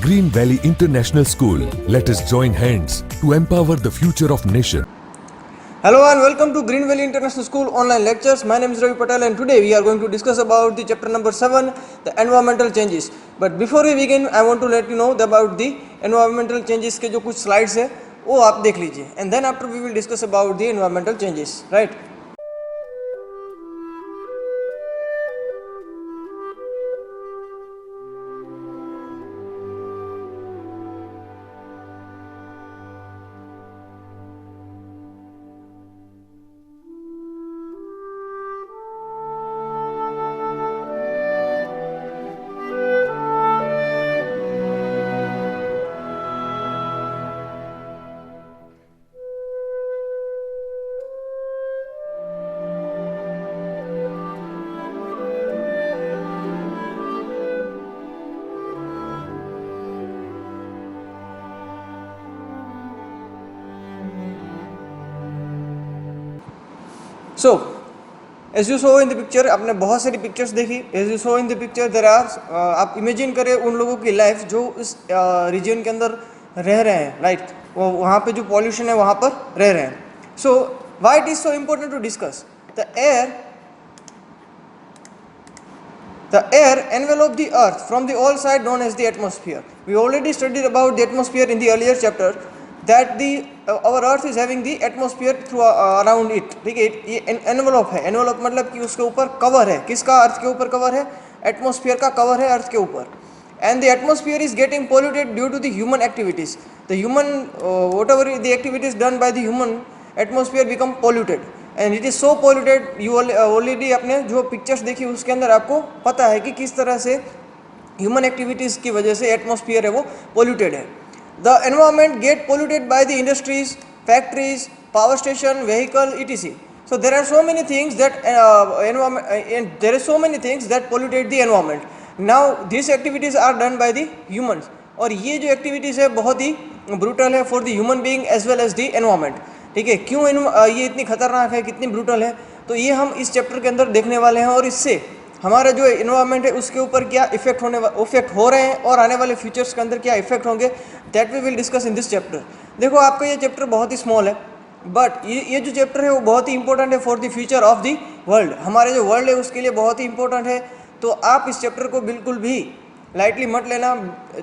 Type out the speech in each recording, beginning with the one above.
Green Valley International School. Let us join hands to empower the future of nation. Hello and welcome to Green Valley International School online lectures. My name is Ravi Patel and today we are going to discuss about the chapter number 7, the environmental changes. But before we begin, I want to let you know about the environmental changes के जो कुछ slides है वो आप देख लीजिए and then after we will discuss about the environmental changes, right? So, as you saw in the picture, आपने बहुत सारी पिक्चर्स देखी. As you saw in the picture, there are आप इमेजिन करें उन लोगों की लाइफ जो इस रीजन के अंदर रह रहे हैं, राइट? वो वहाँ पे जो पॉल्यूशन है वहाँ पर रह रहे हैं. So, why it is so important to discuss? The air envelope the earth from the all side known as the atmosphere. We already studied about the atmosphere in the earlier chapter. That the our earth is having the atmosphere through around it. ठीक है, ये envelope है. Envelope मतलब कि उसके ऊपर cover है. किसका? अर्थ के ऊपर कवर है. एटमॉस्फेयर का कवर है अर्थ के ऊपर. And the atmosphere is getting polluted due to the human activities. The human whatever the activities done by the human, atmosphere become polluted. And it is so polluted. You already आपने जो pictures देखी उसके अंदर आपको पता है कि किस तरह से ह्यूमन एक्टिविटीज़ की वजह से एटमॉस्फेयर है वो पोल्यूटेड है. The environment get polluted by the industries, factories, power station, vehicle, etc. So there are so many things that there are so many things that pollutate the environment. Now these activities are done by the humans. और ये जो activities है बहुत ही brutal है for the human being as well as the environment. ठीक है, क्यों ये इतनी खतरनाक है, कितनी ब्रूटल है, तो ये हम इस चैप्टर के अंदर देखने वाले हैं. और इससे हमारा जो इन्वायरमेंट है उसके ऊपर क्या इफेक्ट हो रहे हैं और आने वाले फ्यूचर्स के अंदर क्या इफेक्ट होंगे, that we will discuss in this chapter. देखो आपका ये चैप्टर बहुत ही स्मॉल है बट ये जो चैप्टर है वो बहुत ही इंपॉर्टेंट है for the future of the world. हमारे जो वर्ल्ड है उसके लिए बहुत ही इंपॉर्टेंट है. तो आप इस चैप्टर को बिल्कुल भी लाइटली मत लेना.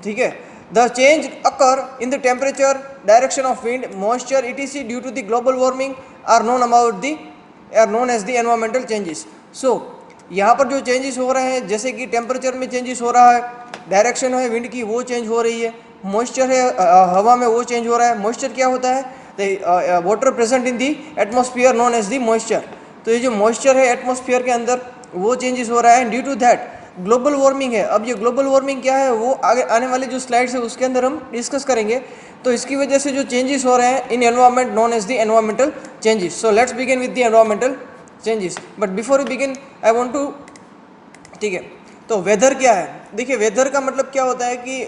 ठीक है. The change occur in the temperature, direction of wind, moisture etc due to the global warming are known as the environmental changes. So यहाँ पर जो चेंजेस हो रहे हैं जैसे कि टेम्परेचर में चेंजेस हो रहा है, डायरेक्शन है विंड की वो चेंज हो रही है, मॉइस्चर है हवा में वो चेंज हो रहा है. मॉइस्चर क्या होता है? The water present in the atmosphere known as the moisture. तो ये जो मॉइस्चर है एटमॉस्फेयर के अंदर वो चेंजेस हो रहा है. Due to that global warming है. अब ये ग्लोबल वार्मिंग क्या है वो आगे आने वाले जो स्लाइड्स है उसके अंदर हम डिस्कस करेंगे. तो इसकी वजह से जो चेंजेस हो रहे हैं in environment known as the environmental changes. So let's begin with the environmental changes. But before we begin I want to, ठीक है, तो वेदर क्या है? देखिए वेदर का मतलब क्या होता है कि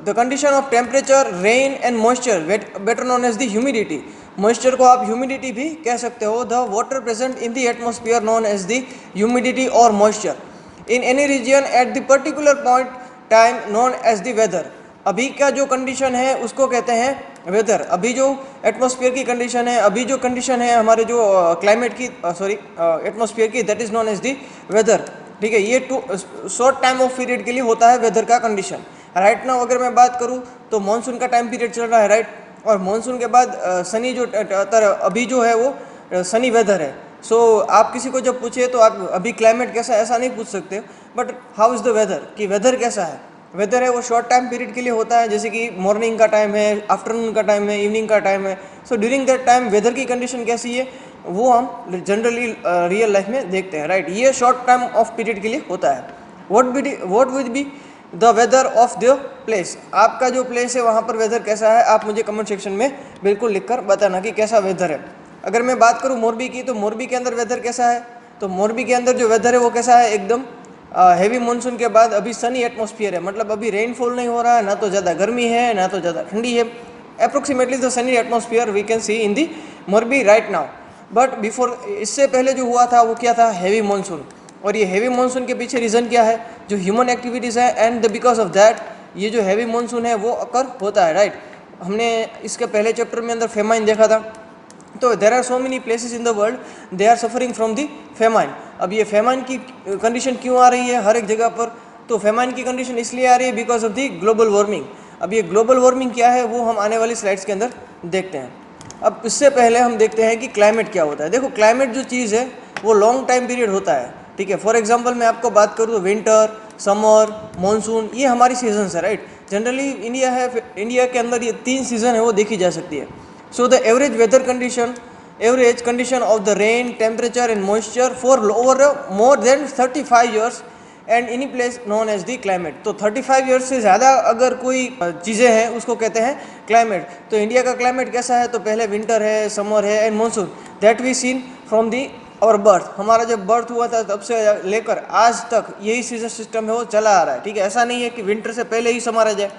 the condition of temperature, rain and moisture, better known as the humidity. Moisture को आप ह्यूमिडिटी भी कह सकते हो. The water present in the atmosphere known as the humidity और moisture in any region at the particular point time known as the weather. अभी का जो कंडीशन है उसको कहते हैं वेदर. अभी जो एटमॉस्फेयर की कंडीशन है, अभी जो कंडीशन है हमारे जो क्लाइमेट की एटमॉस्फेयर की, that is known as the weather. ठीक है, ये शॉर्ट टाइम ऑफ पीरियड के लिए होता है वेदर का कंडीशन. राइट नाउ अगर मैं बात करूँ तो मानसून का टाइम पीरियड चल रहा है, राइट? और मानसून के बाद सनी जो अभी जो है वो सनी वेदर है. सो आप किसी को जब पूछे तो आप अभी क्लाइमेट कैसा है ऐसा नहीं पूछ सकते, but how is the weather, कि वेदर कैसा है. वेदर है वो शॉर्ट टाइम पीरियड के लिए होता है, जैसे कि मॉर्निंग का टाइम है, आफ्टरनून का टाइम है, इवनिंग का टाइम है. So during that time weather की कंडीशन कैसी है वो हम जनरली रियल लाइफ में देखते हैं, राइट? ये शॉर्ट टाइम ऑफ पीरियड के लिए होता है. What will be the weather of the place. आपका जो प्लेस है वहाँ पर वेदर कैसा है आप मुझे कमेंट सेक्शन में बिल्कुल लिखकर बताना कि कैसा वेदर है. अगर मैं बात करूँ मोरबी की, तो मोरबी के अंदर वेदर कैसा है? तो मोरबी के अंदर जो वेदर है वो कैसा है? एकदम हैवी मानसून के बाद अभी सनी एटमॉस्फेयर है. मतलब अभी रेनफॉल नहीं हो रहा है, ना तो ज़्यादा गर्मी है ना तो ज़्यादा ठंडी है. Approximately the sunny atmosphere we can see in the Morbi right now. But before, इससे पहले जो हुआ था वो क्या था? Heavy monsoon. और ये हैवी मानसून के पीछे रीज़न क्या है? जो ह्यूमन एक्टिविटीज़ है, एंड बिकॉज ऑफ दैट ये जो हैवी मानसून है वो अकर होता है, राइट। हमने इसके पहले चैप्टर में अंदर फेमाइन देखा था। तो there are so many places in the world they are suffering from the famine. अब ये फेमाइन की कंडीशन क्यों आ रही है हर एक जगह पर? तो फेमाइन की कंडीशन इसलिए आ रही है because of the global warming. अब ये ग्लोबल वार्मिंग क्या है वो हम आने वाली स्लाइड्स के अंदर देखते हैं। अब इससे पहले हम देखते हैं कि क्लाइमेट क्या होता है। देखो क्लाइमेट जो चीज़ है वो लॉन्ग टाइम पीरियड होता है, ठीक है। फॉर एग्जांपल मैं आपको बात करूँ तो विंटर, समर, मॉनसून, ये हमारी सीजन्स है, राइट। जनरली इंडिया के अंदर ये 3 सीज़न है वो देखी जा सकती है। So the average weather condition, average condition of the rain, temperature and moisture for over more than 35 years and any place known as the climate. तो 35 ईयर्स से ज़्यादा अगर कोई चीज़ें हैं उसको कहते हैं क्लाइमेट। तो इंडिया का क्लाइमेट कैसा है? तो पहले विंटर है, समर है and monsoon, that we seen from the our birth. हमारा जब बर्थ हुआ था तब से लेकर आज तक यही सीजन सिस्टम है वो चला आ रहा है, ठीक है। ऐसा नहीं है कि विंटर से पहले ही समर आ जाए,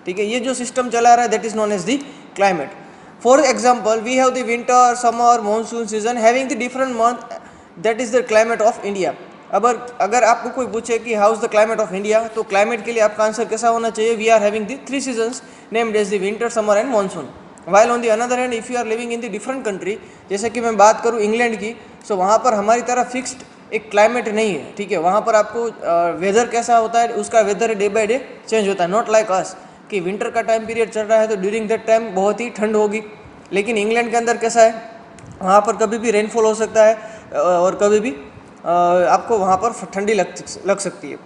ठीक है। ये जो सिस्टम चला आ रहा है that is known as the climate. For example we have the winter, summer, monsoon season having the different month, that is the climate of India. अगर आपको कोई पूछे कि how is the climate of India, तो climate के लिए आपका answer कैसा होना चाहिए? We are having the 3 seasons named as the winter, summer and monsoon. While on the another hand if you are living in the different country, जैसे कि मैं बात करूँ इंग्लैंड की, सो वहाँ पर हमारी तरह फिक्स्ड एक क्लाइमेट नहीं है, ठीक है। वहाँ पर आपको वेदर कैसा होता है, उसका weather day by day change होता है। नॉट लाइक अस कि विंटर का टाइम पीरियड चल रहा है तो ड्यूरिंग दैट टाइम बहुत ही ठंड होगी। लेकिन इंग्लैंड के अंदर कैसा है, वहाँ पर कभी भी रेनफॉल हो सकता है और कभी भी आपको वहाँ पर ठंडी लग सकती है।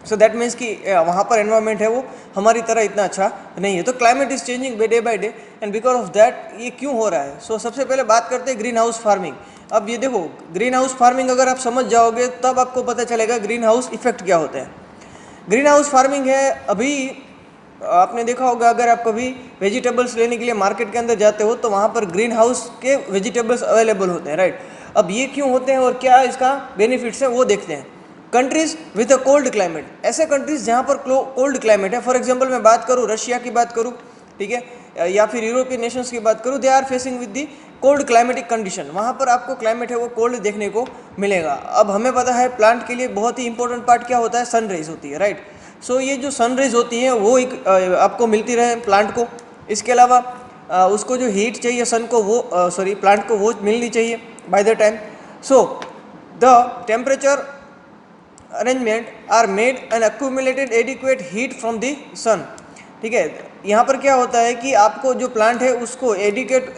सो दैट मीन्स कि वहाँ पर एनवायरनमेंट है वो हमारी तरह इतना अच्छा नहीं है। तो climate is changing day by day and because of that ये क्यों हो रहा है? सो सबसे पहले बात करते हैं ग्रीन हाउस फार्मिंग। अब ये देखो ग्रीन हाउस फार्मिंग अगर आप समझ जाओगे तब आपको पता चलेगा ग्रीन हाउस इफेक्ट क्या होते हैं। ग्रीन हाउस फार्मिंग है, अभी आपने देखा होगा अगर आप कभी वेजिटेबल्स लेने के लिए मार्केट के अंदर जाते हो तो वहाँ पर ग्रीन हाउस के वेजिटेबल्स अवेलेबल होते हैं, राइट। अब ये क्यों होते हैं और क्या इसका बेनिफिट्स है वो देखते हैं। Countries with a cold climate, ऐसे कंट्रीज जहाँ पर कोल्ड क्लाइमेट है, फॉर एग्जांपल मैं बात करूँ रशिया की बात करूँ, ठीक है, या फिर यूरोपियन नेशंस की बात करूँ, they are facing with the cold climatic condition. वहाँ पर आपको क्लाइमेट है वो कोल्ड देखने को मिलेगा। अब हमें पता है प्लांट के लिए बहुत ही इंपॉर्टेंट पार्ट क्या होता है? सनराइज होती है, राइट। सो ये जो सनराइज होती है वो एक आपको मिलती रहे प्लांट को। इसके अलावा उसको जो हीट चाहिए सन को वो प्लांट को वो मिलनी चाहिए by the time. So the temperature arrangement are made and accumulated adequate heat from the sun, ठीक है। यहाँ पर क्या होता है कि आपको जो प्लांट है उसको एडिक्वेट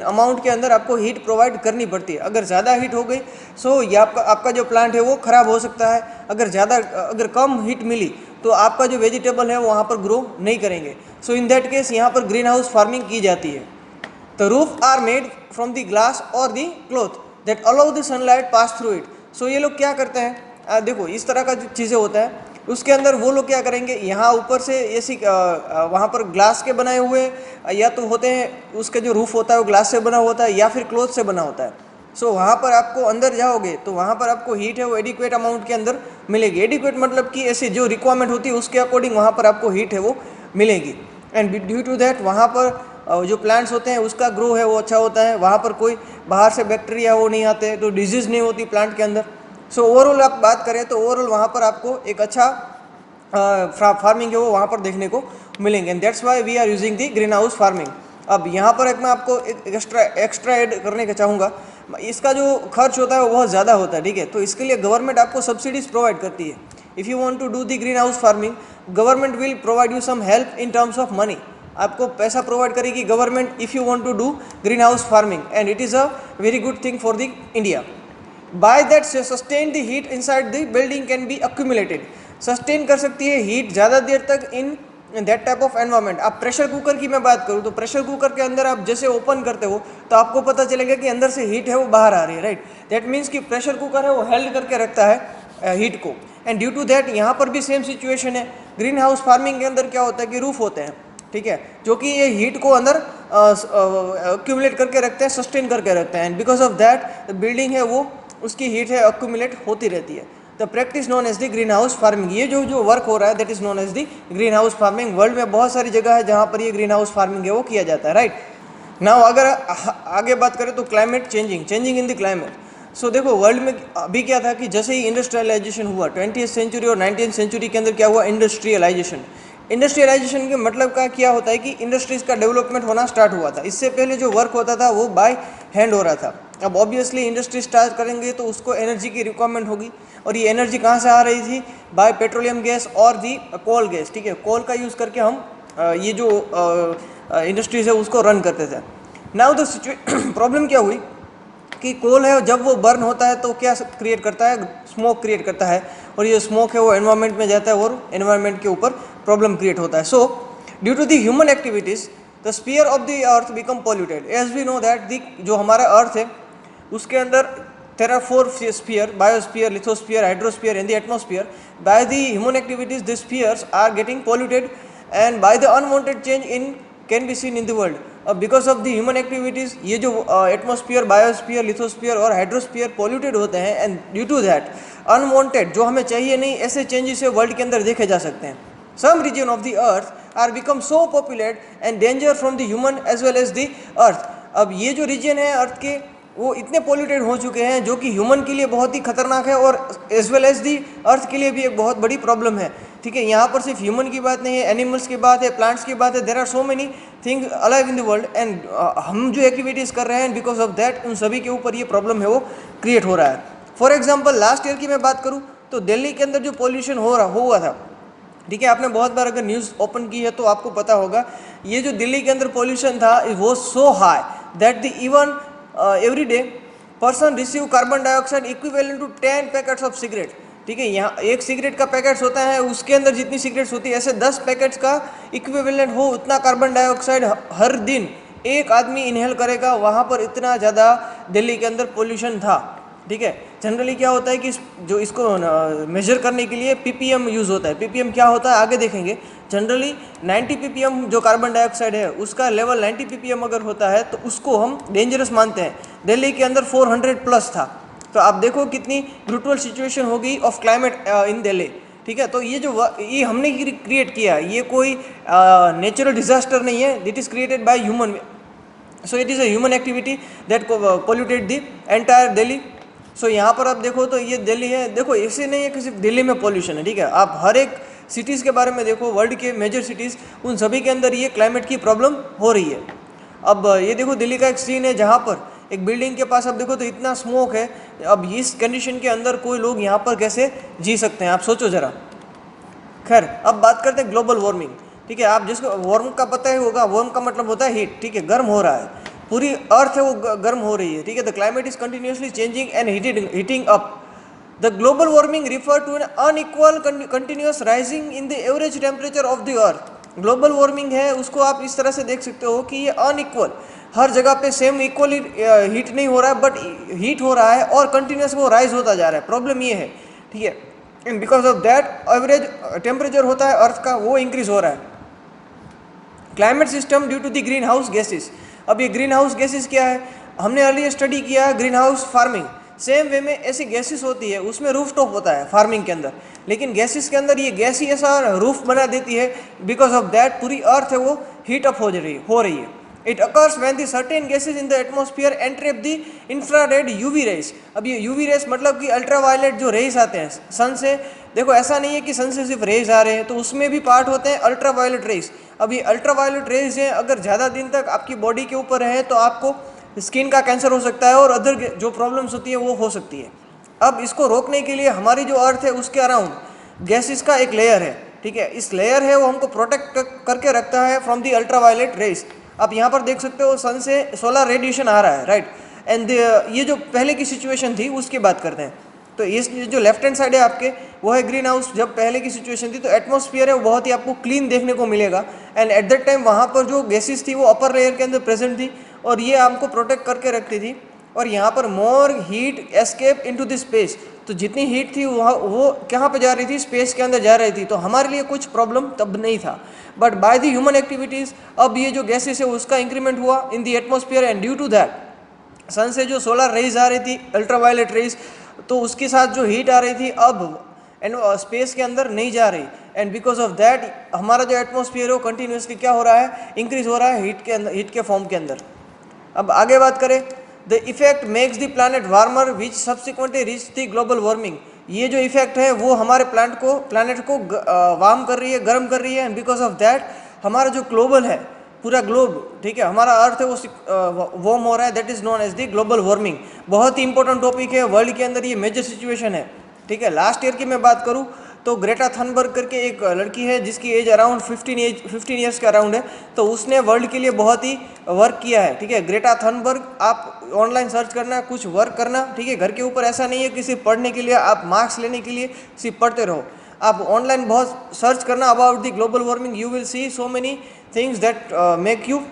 अमाउंट के अंदर आपको हीट प्रोवाइड करनी पड़ती है। अगर ज़्यादा हीट हो गई सो ये आपका जो प्लांट है वो ख़राब हो सकता है। अगर कम हीट मिली तो आपका जो वेजिटेबल है वो वहाँ पर ग्रो नहीं करेंगे। सो इन दैट केस यहाँ पर ग्रीन हाउस फार्मिंग की जाती है। The roof are made from the glass और the cloth that allow the sunlight pass through it. So ये लोग क्या करते हैं, देखो इस तरह का जो चीज़ें होता है उसके अंदर वो लोग क्या करेंगे, यहाँ ऊपर से ऐसी वहाँ पर ग्लास के बनाए हुए या तो होते हैं, उसके जो रूफ होता है वो ग्लास से बना होता है या फिर क्लॉथ से बना होता है। सो वहाँ पर आपको अंदर जाओगे तो वहाँ पर आपको हीट है वो एडिक्वेट अमाउंट के अंदर मिलेगी। एडिक्वेट मतलब कि ऐसे जो रिक्वायरमेंट होती है उसके अकॉर्डिंग वहाँ पर आपको हीट है वो मिलेगी। एंड ड्यू टू दैट वहाँ पर जो प्लांट्स होते हैं उसका ग्रो है वो अच्छा होता है। वहाँ पर कोई बाहर से बैक्टीरिया वो नहीं आते, तो डिजीज़ नहीं होती प्लांट के अंदर। सो ओवरऑल आप बात करें तो ओवरऑल वहाँ पर आपको एक अच्छा फार्मिंग है वो वहाँ पर देखने को मिलेंगे। And that's why we are using the green house farming. अब यहाँ पर एक मैं आपको एक एक्स्ट्रा ऐड करने का चाहूँगा, इसका जो खर्च होता है वो बहुत ज़्यादा होता है, ठीक है। तो इसके लिए गवर्नमेंट आपको सब्सिडीज़ प्रोवाइड करती है। If you want to do the green house farming, government will provide you some help in terms of money. आपको पैसा प्रोवाइड करेगी government if you want to do green house farming, and it is a very good thing for the India. By that sustain the heat inside the building can be accumulated. Sustain कर सकती है heat ज़्यादा देर तक in that type of environment. आप pressure cooker की मैं बात करूँ तो प्रेशर कुकर के अंदर आप जैसे ओपन करते हो तो आपको पता चलेगा कि अंदर से हीट है वो बाहर आ रही है, राइट। दैट मीन्स कि प्रेशर कुकर है वो हेल्ड करके रखता है हीट को। एंड ड्यू टू दैट यहाँ पर भी सेम सिचुएशन है। ग्रीन हाउस फार्मिंग के अंदर क्या होता है कि रूफ होते हैं, ठीक है, जो कि ये हीट को अंदर अक्यूमुलेट करके रखते हैं, सस्टेन करके रखते हैं। And because of that building है वो उसकी हीट है अक्यूमुलेट होती रहती है। The practice known as the green house farming. ये जो वर्क हो रहा है that is known as the green house farming. World में बहुत सारी जगह है जहाँ पर ये ग्रीन हाउस फार्मिंग है वो किया जाता है, राइट। नाउ अगर आगे बात करें तो climate changing in the climate. So देखो वर्ल्ड में अभी क्या था कि जैसे ही इंडस्ट्रियलाइजेशन हुआ 20th सेंचुरी और 19th सेंचुरी के अंदर क्या हुआ, इंडस्ट्रियलाइजेशन। इंडस्ट्रियलाइजेशन के मतलब का क्या होता है कि इंडस्ट्रीज़ का डेवलपमेंट होना स्टार्ट हुआ था। इससे पहले जो वर्क होता था वो बाय हैंड हो रहा था। अब ऑब्वियसली इंडस्ट्री स्टार्ट करेंगे तो उसको एनर्जी की रिक्वायरमेंट होगी, और ये एनर्जी कहाँ से आ रही थी? बाय पेट्रोलियम गैस और दी कोल गैस। ठीक है, कोल का यूज़ करके हम ये जो इंडस्ट्रीज है उसको रन करते थे। नाउ द प्रॉब्लम क्या हुई कि कोल है, जब वो बर्न होता है तो क्या क्रिएट करता है? स्मोक क्रिएट करता है, और ये स्मोक है वो एनवायरनमेंट में जाता है और एनवायरनमेंट के ऊपर प्रॉब्लम क्रिएट होता है। So due to the human activities the sphere of the earth become polluted. As we know that the जो हमारा अर्थ है उसके अंदर there are 4 sphere: biosphere, lithosphere, hydrosphere and the atmosphere. By the human activities these spheres are getting polluted, and by the unwanted change in can be seen in the world. Because of the human activities ये जो atmosphere, biosphere, lithosphere और hydrosphere polluted होते हैं, and due to that unwanted, जो हमें चाहिए नहीं, ऐसे चेंजेस वर्ल्ड के अंदर देखे जा सकते हैं। Some region of the earth are become so populated and danger from the human as well as the earth. अब ये जो रीजन है अर्थ के वो इतने पोल्यूटेड हो चुके हैं जो कि ह्यूमन के लिए बहुत ही खतरनाक है, और एज वेल एज दी अर्थ के लिए भी एक बहुत बड़ी प्रॉब्लम है। ठीक है, यहाँ पर सिर्फ ह्यूमन की बात नहीं है, एनिमल्स की बात है, प्लांट्स की बात है। There are so many things alive in the world, and हम जो एक्टिविटीज़ कर रहे हैं बिकॉज ऑफ दैट उन सभी के ऊपर ये प्रॉब्लम है वो क्रिएट हो रहा है। फॉर एग्जाम्पल लास्ट ईयर की मैं बात करूँ तो दिल्ली के अंदर जो पॉल्यूशन हुआ था, ठीक है, आपने बहुत बार अगर न्यूज़ ओपन की है तो आपको पता होगा, ये जो दिल्ली के अंदर पॉल्यूशन था वो so high that the even every day person receive carbon dioxide equivalent to 10 packets of cigarette. ठीक है, यहाँ एक सिगरेट का पैकेट्स होता है, उसके अंदर जितनी सिगरेट्स होती है ऐसे 10 पैकेट्स का इक्विवेलेंट हो उतना कार्बन डाइऑक्साइड हर दिन एक आदमी इनहेल करेगा। वहाँ पर इतना ज़्यादा दिल्ली के अंदर पोल्यूशन था। ठीक है, जनरली क्या होता है कि जो इसको मेजर करने के लिए पीपीएम यूज़ होता है। पीपीएम क्या होता है आगे देखेंगे। जनरली 90 पीपीएम जो कार्बन डाइऑक्साइड है उसका लेवल 90 पीपीएम अगर होता है तो उसको हम डेंजरस मानते हैं। दिल्ली के अंदर 400 प्लस था, तो आप देखो कितनी ब्रूटल सिचुएशन होगी ऑफ क्लाइमेट इन दिल्ली। ठीक है, तो ये हमने क्रिएट किया, ये कोई नेचुरल डिजास्टर नहीं है, it is created by human. So it is a human activity that polluted the entire Delhi. So यहाँ पर आप देखो तो ये दिल्ली है, देखो ऐसे नहीं है कि सिर्फ दिल्ली में पॉल्यूशन है। ठीक है, आप हर एक सिटीज़ के बारे में देखो, वर्ल्ड के मेजर सिटीज़ उन सभी के अंदर ये क्लाइमेट की प्रॉब्लम हो रही है। अब ये देखो दिल्ली का एक सीन है जहाँ पर एक बिल्डिंग के पास आप देखो तो इतना स्मोक है। अब इस कंडीशन के अंदर कोई लोग यहाँ पर कैसे जी सकते हैं, आप सोचो ज़रा। खैर, अब बात करते हैं ग्लोबल वार्मिंग। ठीक है, आप जिसको वार्म का पता ही होगा, वार्म का मतलब होता है हीट। ठीक है, गर्म हो रहा है, पूरी अर्थ है वो गर्म हो रही है। ठीक है, the climate is continuously changing and heating up. The global warming refer to an unequal continuous rising in the average temperature of the earth. Global warming है उसको आप इस तरह से देख सकते हो कि ये अनइक्वल, हर जगह पे सेम इक्वली हीट नहीं हो रहा है, बट हीट हो रहा है और कंटिन्यूस वो राइज होता जा रहा है। प्रॉब्लम ये है। ठीक है, and because of that average temperature होता है अर्थ का वो इंक्रीज हो रहा है। Climate system due to the green house gases. अब ये ग्रीन हाउस गैसेस क्या है, हमने अर्ली स्टडी किया है green house farming. Same way में ऐसी गैसेस होती है, उसमें रूफ टॉप होता है फार्मिंग के अंदर, लेकिन गैसेस के अंदर ये गैस ही ऐसा रूफ बना देती है, बिकॉज ऑफ दैट पूरी अर्थ है वो हीट अप हो रही है। It occurs when the certain gases in the atmosphere entrap the infrared UV rays. अब ये यूवी रेज मतलब कि अल्ट्रावायलेट जो रेज आते हैं सन से। देखो ऐसा नहीं है कि सन से सिर्फ रेज आ रहे हैं, तो उसमें भी पार्ट होते हैं अल्ट्रावायलेट रेज। अब ये अल्ट्रावायलेट रेज हैं, अगर ज़्यादा दिन तक आपकी बॉडी के ऊपर रहे तो आपको स्किन का कैंसर हो सकता है और अदर जो प्रॉब्लम्स होती है वो हो सकती है। अब इसको रोकने के लिए हमारी जो अर्थ है उसके अराउंड गैसेस का एक लेयर है। ठीक है, इस लेयर है वो हमको प्रोटेक्ट करके रखता है फ्रॉम दी अल्ट्रावायलेट रेज। आप यहाँ पर देख सकते हो सन से सोलर रेडिएशन आ रहा है, राइट। एंड ये जो पहले की सिचुएशन थी उसकी बात करते हैं, तो ये जो लेफ्ट हैंड साइड है आपके वो है ग्रीन हाउस। जब पहले की सिचुएशन थी तो एटमॉस्फेयर है वो बहुत ही आपको क्लीन देखने को मिलेगा, एंड एट दैट टाइम वहाँ पर जो गैसेस थी वो अपर लेयर के अंदर प्रेजेंट थी और ये हमको प्रोटेक्ट करके रखती थी। और यहाँ पर more heat escape into the space, तो जितनी हीट थी वहाँ वो कहाँ पे जा रही थी, स्पेस के अंदर जा रही थी, तो हमारे लिए कुछ प्रॉब्लम तब नहीं था। But by the human activities अब ये जो गैसेस है उसका इंक्रीमेंट हुआ in the atmosphere, and due to that sun से जो सोलर रेज आ रही थी अल्ट्रावायलेट रेज, तो उसके साथ जो हीट आ रही थी अब स्पेस के अंदर नहीं जा रही, एंड बिकॉज ऑफ दैट हमारा जो एटमॉस्फेयर है वो कंटिन्यूसली क्या हो रहा है, इंक्रीज हो रहा है हीट के अंदर, हीट के फॉर्म के अंदर। अब आगे बात करें, the effect makes the planet warmer which subsequently reach the global warming. ये जो इफेक्ट है वो हमारे प्लानट को वार्म कर रही है, गर्म कर रही है, एंड बिकॉज ऑफ दैट हमारा जो ग्लोबल है, पूरा ग्लोब, ठीक है, हमारा अर्थ है वो वार्म हो रहा है, that is known as the global warming. बहुत ही इंपॉर्टेंट टॉपिक है, वर्ल्ड के अंदर ये मेजर सिचुएशन है, ठीक है। लास्ट ईयर की मैं बात करूँ तो ग्रेटा थनबर्ग करके एक लड़की है जिसकी एज अराउंड 15 ईयर्स के अराउंड है, तो उसने वर्ल्ड के लिए बहुत ही वर्क किया है, ठीक है। ग्रेटा थनबर्ग, आप ऑनलाइन सर्च करना, कुछ वर्क करना, ठीक है। घर के ऊपर ऐसा नहीं है कि सिर्फ पढ़ने के लिए, आप मार्क्स लेने के लिए सिर्फ पढ़ते रहो, आप ऑनलाइन बहुत सर्च करना about the global warming, you will see so many things that make you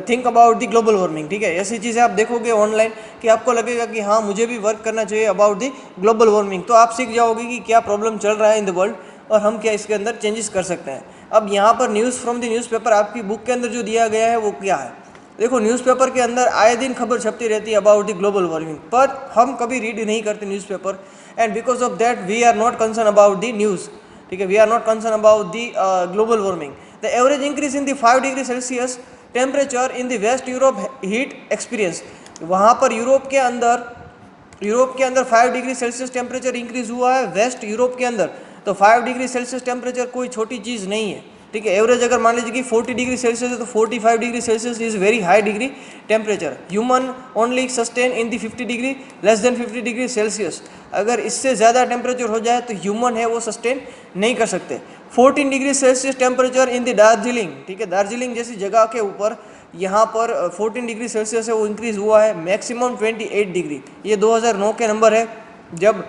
think about the global warming, ठीक है। ऐसी चीज़ें आप देखोगे ऑनलाइन कि आपको लगेगा कि हाँ मुझे भी वर्क करना चाहिए अबाउट द ग्लोबल वार्मिंग, तो आप सीख जाओगे कि क्या प्रॉब्लम चल रहा है इन द वर्ल्ड और हम क्या इसके अंदर चेंजेस कर सकते हैं। अब यहाँ पर न्यूज़ फ्रॉम द न्यूज़पेपर आपकी बुक के अंदर जो दिया गया है वो क्या है, देखो न्यूज़पेपर के अंदर आए दिन खबर छपती रहती है अबाउट द ग्लोबल वार्मिंग, पर हम कभी रीड नहीं करते newspaper, and because of that we are not concern about the news, ठीक है, we are not concern about the global warming. The average increase in the 5 degree Celsius temperature in the west Europe heat experience, वहाँ पर Europe के अंदर 5 degree Celsius temperature increase हुआ है waste Europe के अंदर, तो 5 डिग्री सेल्सियस टेम्परेचर कोई छोटी चीज़ नहीं है, ठीक है। एवरेज अगर मान लीजिए कि 40 डिग्री सेल्सियस है तो 45 degree Celsius is very high degree temperature. Human only sustain in the 50 degree less than 50 degree Celsius, अगर इससे ज़्यादा टेम्परेचर हो जाए तो ह्यूमन है वो सस्टेन नहीं कर सकते। 14 degree Celsius temperature in the Darjeeling, ठीक है, दार्जिलिंग जैसी जगह के ऊपर यहाँ पर 14 डिग्री सेल्सियस है वो इंक्रीज़ हुआ है, मैक्सिमम 28 डिग्री, ये 2009 के नंबर है जब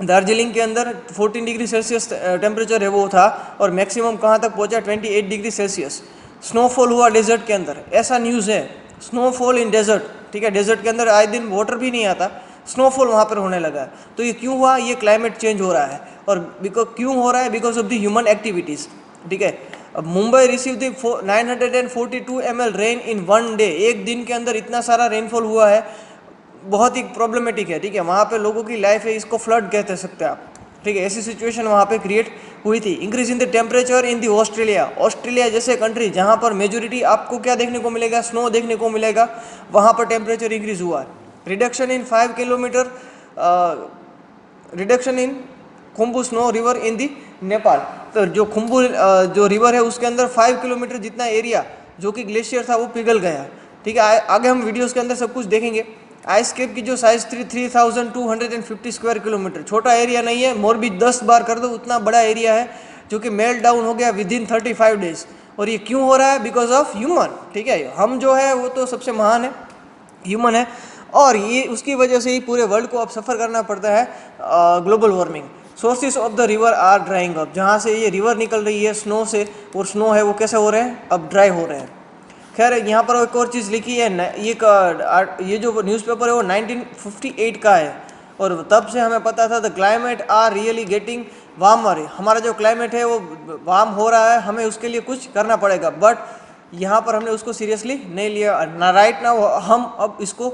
दार्जिलिंग के अंदर 14 डिग्री सेल्सियस टेम्परेचर है वो था, और मैक्सिमम कहाँ तक पहुँचा 28 डिग्री सेल्सियस। स्नोफॉल हुआ डेजर्ट के अंदर, ऐसा न्यूज़ है, स्नोफॉल इन डेजर्ट, ठीक है, डेजर्ट के अंदर आए दिन वाटर भी नहीं आता, स्नोफॉल वहाँ पर होने लगा। तो ये क्यों हुआ, ये क्लाइमेट चेंज हो रहा है, और क्यों हो रहा है, because of the human activities, ठीक है। अब Mumbai receive the 942 ml rain in 1 day, एक दिन के अंदर इतना सारा रेनफॉल हुआ है, बहुत ही प्रॉब्लमेटिक है, ठीक है। वहाँ पे लोगों की लाइफ है, इसको फ्लड कहते सकते हैं आप, ठीक है, ऐसी सिचुएशन वहाँ पे क्रिएट हुई थी। Increase in the temperature in the Australia जैसे कंट्री जहाँ पर मेजोरिटी आपको क्या देखने को मिलेगा, स्नो देखने को मिलेगा, वहाँ पर टेम्परेचर इंक्रीज हुआ है। Reduction in 5 kilometre, reduction in Khumbu snow river in the Nepal, तो जो खुम्बू जो रिवर है उसके अंदर 5 किलोमीटर जितना एरिया जो कि ग्लेशियर था वो पिघल गया, ठीक है। आगे हम वीडियोस के अंदर सब कुछ देखेंगे। आइस कैप की जो साइज 3250 स्क्वायर किलोमीटर, छोटा एरिया नहीं है, मोरबी 10 बार कर दो उतना बड़ा एरिया है जो कि मेल्ट डाउन हो गया विद इन 35 डेज। और ये क्यों हो रहा है, बिकॉज ऑफ ह्यूमन, ठीक है। हम जो है वो तो सबसे महान है, ह्यूमन है, और ये उसकी वजह से ही पूरे वर्ल्ड को अब सफ़र करना पड़ता है global warming. Sources of the river are drying up, जहाँ से ये रिवर निकल रही है स्नो से, और स्नो है वो कैसे हो रहे हैं, अब ड्राई हो रहे हैं। खैर यहाँ पर एक और चीज़ लिखी है, ये जो न्यूज़पेपर है वो 1958 का है, और तब से हमें पता था the climate are really getting warmer, हमारा जो क्लाइमेट है वो वार्म हो रहा है, हमें उसके लिए कुछ करना पड़ेगा, बट यहाँ पर हमने उसको सीरियसली नहीं लिया ना, राइट ना, हम अब इसको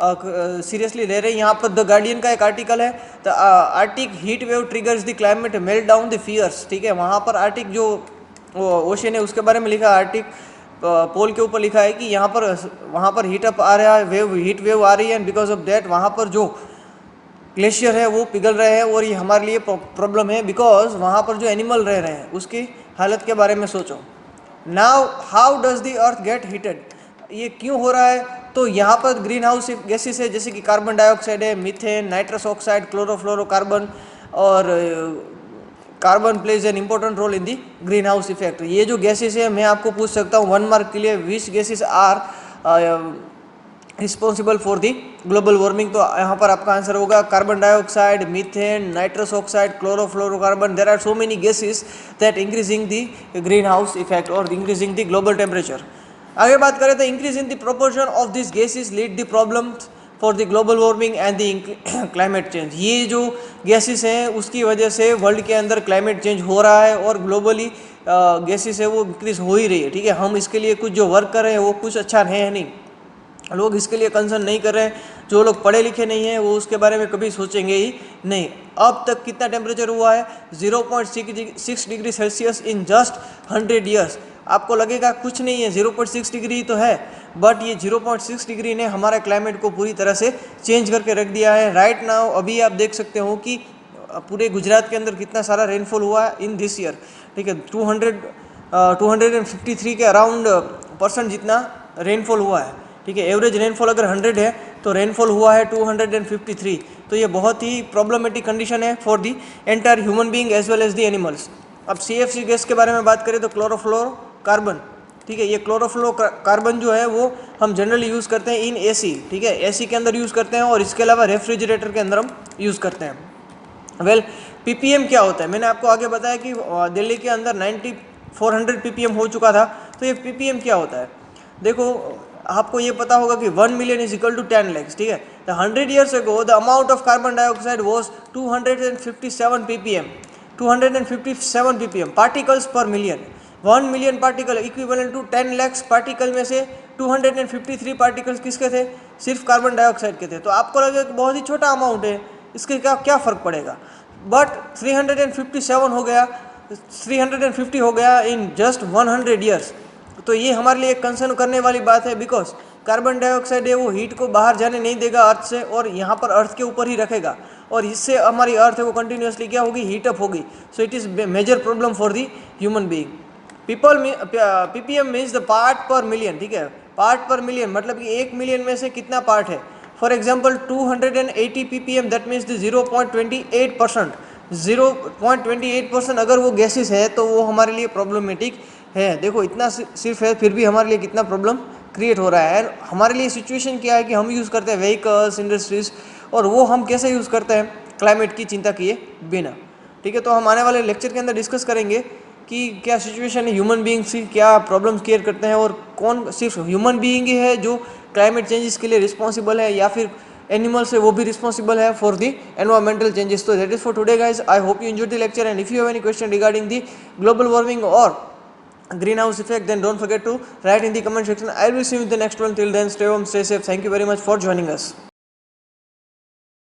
सीरियसली ले रहे हैं। यहाँ पर द गार्डियन का एक आर्टिकल है, the arctic heat wave triggers the climate melt down the fears, ठीक है। वहाँ पर आर्टिक जो ओशन है उसके बारे में लिखा, आर्टिक पोल के ऊपर लिखा है कि यहाँ पर वहाँ पर हीट अप आ रहा है, हीट वेव आ रही है, एंड बिकॉज ऑफ दैट वहाँ पर जो ग्लेशियर है वो पिघल रहे हैं, और ये हमारे लिए प्रॉब्लम है, बिकॉज वहाँ पर जो एनिमल रह रहे हैं उसकी हालत के बारे में सोचो। Now how does the earth gate heated, ये क्यों हो रहा है, तो यहाँ पर ग्रीन हाउस गैसेस है जैसे कि कार्बन डाइऑक्साइड है, मीथेन, नाइट्रस ऑक्साइड, क्लोरोफ्लोरोकार्बन, और carbon plays an important role in the green house effect. ये जो गैसेस है मैं आपको पूछ सकता हूँ 1 मार्क के लिए, which gases are responsible for the global warming, तो यहाँ पर आपका आंसर होगा carbon dioxide, methane, nitrous oxide, chlorofluorocarbon. There are so many gases that increasing the green house effect और इंक्रीजिंग दी ग्लोबल टेम्परेचर। आगे बात करें तो increase in the proportion of this gases lead the problems for the global warming and the climate change. ये जो gases हैं उसकी वजह से वर्ल्ड के अंदर क्लाइमेट चेंज हो रहा है, और ग्लोबली गैसेस है वो इंक्रीज हो ही रही है, ठीक है। हम इसके लिए कुछ जो वर्क कर रहे हैं वो कुछ अच्छा है नहीं, लोग इसके लिए कंसर्न नहीं कर रहे हैं, जो लोग पढ़े लिखे नहीं हैं वो उसके बारे में कभी सोचेंगे ही नहीं। अब तक कितना टेम्परेचर हुआ है, 0.6 degree Celsius in just 100 years, आपको लगेगा कुछ नहीं है, 0.6 डिग्री तो है, बट ये 0.6 डिग्री ने हमारे क्लाइमेट को पूरी तरह से चेंज करके रख दिया है। राइट नाउ अभी आप देख सकते हो कि पूरे गुजरात के अंदर कितना सारा रेनफॉल हुआ है इन दिस ईयर, ठीक है। 253 के अराउंड % जितना रेनफॉल हुआ है, ठीक है। एवरेज रेनफॉल अगर 100 है तो रेनफॉल हुआ है 253, तो ये बहुत ही प्रॉब्लमेटिक कंडीशन है for the entire human being as well as the animals. अब CFC गैस के बारे में बात करें तो क्लोरोफ्लोरोकार्बन, ठीक है। ये क्लोरोफ्लोरोकार्बन जो है वो हम जनरली यूज़ करते हैं इन AC, ठीक है, AC के अंदर यूज़ करते हैं और इसके अलावा रेफ्रिजरेटर के अंदर हम यूज़ करते हैं। वेल PPM क्या होता है, मैंने आपको आगे बताया कि दिल्ली के अंदर 9400 PPM हो चुका था। तो ये PPM क्या होता है, देखो आपको ये पता होगा कि 1 million is equal to 10 lakhs, ठीक है। The 100 years ago the amount of carbon dioxide was 257 ppm, 257 ppm particles per million. 1 million particle equivalent to 10 lakhs particle में से 253 पार्टिकल्स किसके थे, सिर्फ कार्बन डाइऑक्साइड के थे। तो आपको लगेगा कि बहुत ही छोटा अमाउंट है, इसके क्या फ़र्क पड़ेगा, बट 357 हो गया, 350 हो गया इन जस्ट 100 years। तो ये हमारे लिए एक कंसर्न करने वाली बात है, बिकॉज कार्बन डाइऑक्साइड है वो हीट को बाहर जाने नहीं देगा अर्थ से, और यहाँ पर अर्थ के ऊपर ही रखेगा, और इससे हमारी अर्थ है वो कंटिन्यूसली क्या होगी, हीटअप होगी। So it is major problem for the human being. PPM means the part per million, ठीक है। पार्ट पर मिलियन मतलब कि 1 मिलियन में से कितना पार्ट है। For example 280 PPM that means the 0.28%, 0.28% अगर वो गैसेस है तो वो हमारे लिए प्रॉब्लमेटिक है। देखो इतना सिर्फ है, फिर भी हमारे लिए कितना प्रॉब्लम क्रिएट हो रहा है। हमारे लिए सिचुएशन क्या है कि हम यूज़ करते हैं व्हीकल्स, इंडस्ट्रीज़, और वो हम कैसे यूज़ करते हैं क्लाइमेट की चिंता किए बिना, ठीक है। तो हम आने वाले लेक्चर के अंदर डिस्कस करेंगे कि क्या सिचुएशन है ह्यूमन बीइंग्स की, क्या प्रॉब्लम्स क्रिएट करते हैं, और कौन सिर्फ ह्यूमन बीइंग ही है जो क्लाइमेट चेंजेस के लिए रिस्पॉन्सिबल है, या फिर एनिमल्स है वो भी रिस्पॉन्सिबल है फॉर दी एनवायरमेंटल चेंजेस। तो that is for today guys. I hope you enjoyed the lecture, and if you have any question regarding the global warming or greenhouse effect, then don't forget to write in the comment section. I'll be seeing you in the next one. Till then, stay home, stay safe. Thank you very much for joining us.